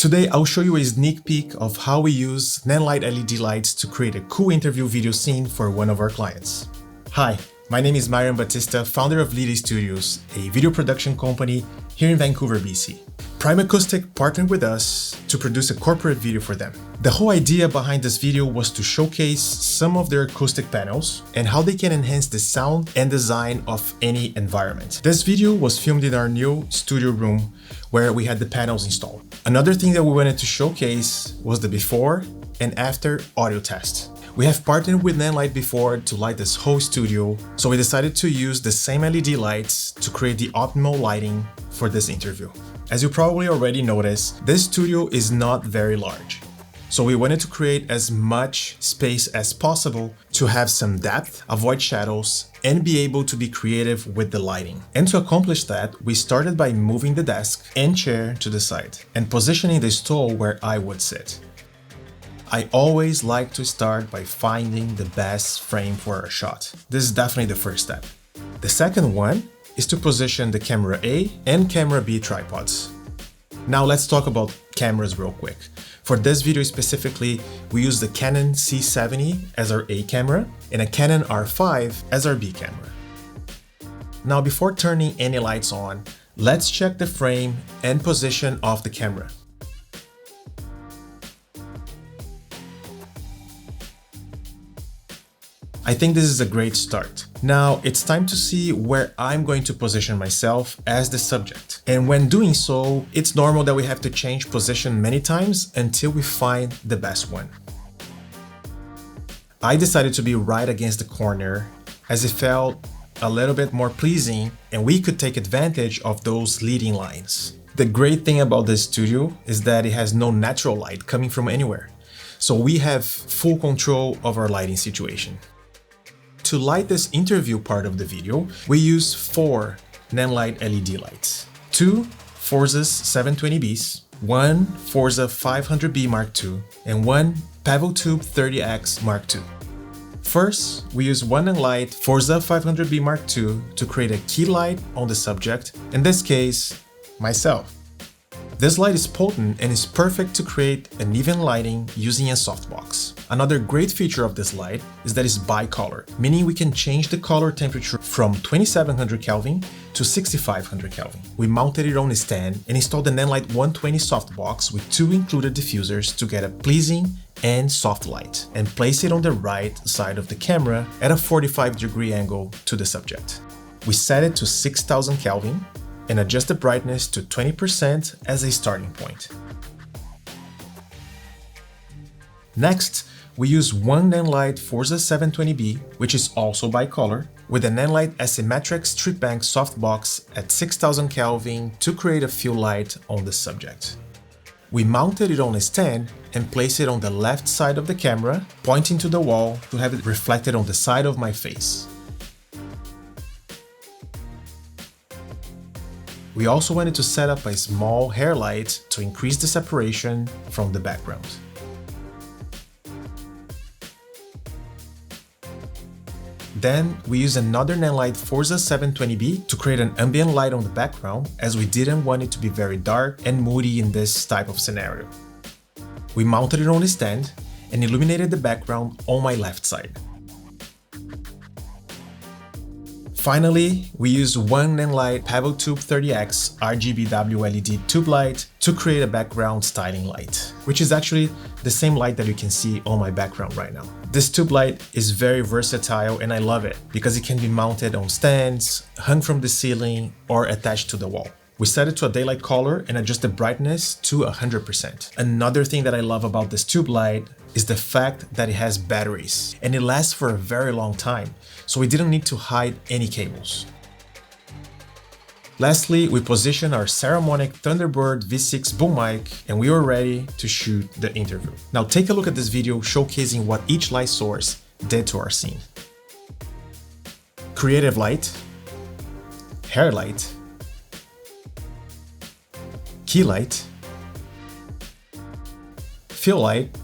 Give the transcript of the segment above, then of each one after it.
Today, I'll show you a sneak peek of how we use Nanlite LED lights to create a cool interview video scene for one of our clients. Hi, my name is Marian Batista, founder of Leedia Studios, a video production company here in Vancouver, BC. Primacoustic partnered with us to produce a corporate video for them. The whole idea behind this video was to showcase some of their acoustic panels and how they can enhance the sound and design of any environment. This video was filmed in our new studio room where we had the panels installed. Another thing that we wanted to showcase was the before and after audio test. We have partnered with Nanlite before to light this whole studio, so we decided to use the same LED lights to create the optimal lighting for this interview. As you probably already noticed, this studio is not very large. So we wanted to create as much space as possible to have some depth, avoid shadows, and be able to be creative with the lighting. And to accomplish that, we started by moving the desk and chair to the side and positioning the stool where I would sit. I always like to start by finding the best frame for a shot. This is definitely the first step. The second one is to position the camera A and camera B tripods. Now let's talk about cameras real quick. For this video specifically, we use the Canon C70 as our A camera and a Canon R5 as our B camera. Now before turning any lights on, let's check the frame and position of the camera. I think this is a great start. Now it's time to see where I'm going to position myself as the subject. And when doing so, it's normal that we have to change position many times until we find the best one. I decided to be right against the corner as it felt a little bit more pleasing and we could take advantage of those leading lines. The great thing about this studio is that it has no natural light coming from anywhere. So we have full control of our lighting situation. To light this interview part of the video, we use 4 Nanlite LED lights. 2 Forza's 720Bs, 1 Forza 500B Mark II, and 1 PavelTube 30X Mark II. First, we use one Nanlite Forza 500B Mark II to create a key light on the subject, in this case, myself. This light is potent and is perfect to create an even lighting using a softbox. Another great feature of this light is that it's bicolor, meaning we can change the color temperature from 2700 Kelvin to 6500 Kelvin. We mounted it on a stand and installed the Nanlite 120 softbox with 2 included diffusers to get a pleasing and soft light, and place it on the right side of the camera at a 45-degree angle to the subject. We set it to 6000 Kelvin and adjust the brightness to 20% as a starting point. Next, we use one Nanlite Forza 720B, which is also bicolor, with a Nanlite asymmetric strip bank softbox at 6000 Kelvin to create a fill light on the subject. We mounted it on a stand and placed it on the left side of the camera, pointing to the wall to have it reflected on the side of my face. We also wanted to set up a small hair light to increase the separation from the background. Then we used another Nanlite Forza 720B to create an ambient light on the background, as we didn't want it to be very dark and moody in this type of scenario. We mounted it on a stand and illuminated the background on my left side. Finally, we used one Nanlite PavelTube 30X RGBW LED tube light to create a background styling light, which is actually the same light that you can see on my background right now. This tube light is very versatile and I love it because it can be mounted on stands, hung from the ceiling, or attached to the wall. We set it to a daylight color and adjust the brightness to 100%. Another thing that I love about this tube light is the fact that it has batteries and it lasts for a very long time, so we didn't need to hide any cables. Lastly, we positioned our Saramonic Thunderbird V6 boom mic and we were ready to shoot the interview. Now take a look at this video showcasing what each light source did to our scene. Creative light, hair light, key light, fill light,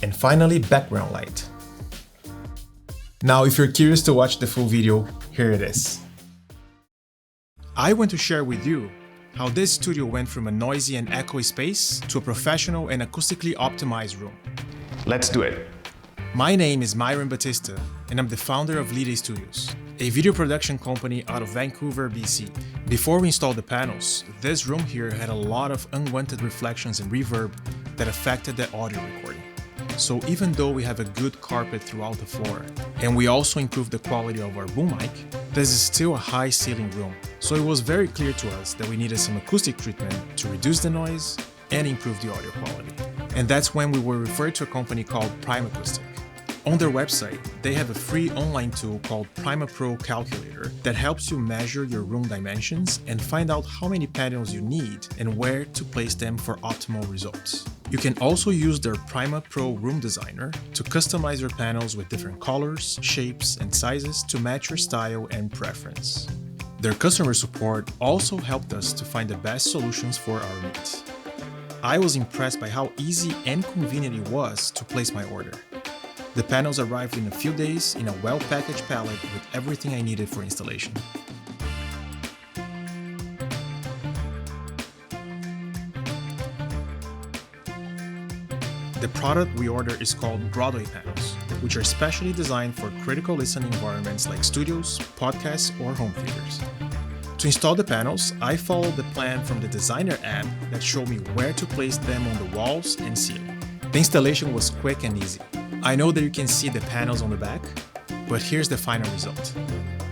and finally background light. Now if you're curious to watch the full video, here it is. I want to share with you how this studio went from a noisy and echoey space to a professional and acoustically optimized room. Let's do it. My name is Myron Batista, and I'm the founder of Leedia Studios, a video production company out of Vancouver, BC. Before we installed the panels, this room here had a lot of unwanted reflections and reverb that affected the audio recording. So even though we have a good carpet throughout the floor, and we also improved the quality of our boom mic, this is still a high ceiling room. So it was very clear to us that we needed some acoustic treatment to reduce the noise and improve the audio quality. And that's when we were referred to a company called Primacoustic. On their website, they have a free online tool called Primapro Calculator that helps you measure your room dimensions and find out how many panels you need and where to place them for optimal results. You can also use their Primapro Room Designer to customize your panels with different colors, shapes, and sizes to match your style and preference. Their customer support also helped us to find the best solutions for our needs. I was impressed by how easy and convenient it was to place my order. The panels arrived in a few days in a well-packaged pallet with everything I needed for installation. The product we ordered is called Broadway panels, which are specially designed for critical listening environments like studios, podcasts, or home theaters. To install the panels, I followed the plan from the designer app that showed me where to place them on the walls and ceiling. The installation was quick and easy. I know that you can see the panels on the back, but here's the final result.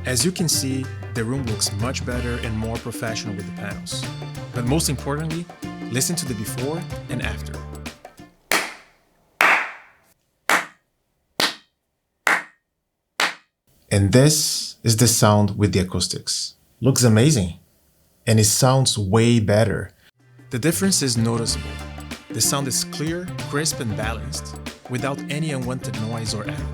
As you can see, the room looks much better and more professional with the panels. But most importantly, listen to the before and after. And this is the sound with the acoustics. Looks amazing. And it sounds way better. The difference is noticeable. The sound is clear, crisp, and balanced, without any unwanted noise or echo.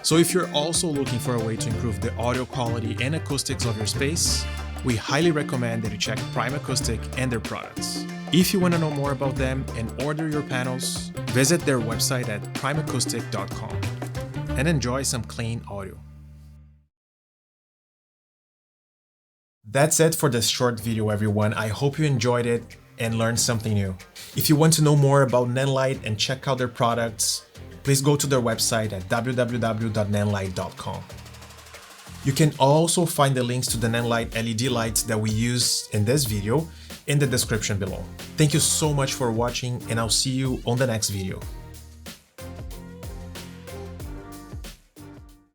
So if you're also looking for a way to improve the audio quality and acoustics of your space, we highly recommend that you check Primacoustic and their products. If you want to know more about them and order your panels, visit their website at primacoustic.com and enjoy some clean audio. That's it for this short video, everyone. I hope you enjoyed it and learned something new. If you want to know more about Nanlite and check out their products, please go to their website at www.nanlite.com. You can also find the links to the Nanlite LED lights that we use in this video in the description below. Thank you so much for watching, and I'll see you on the next video.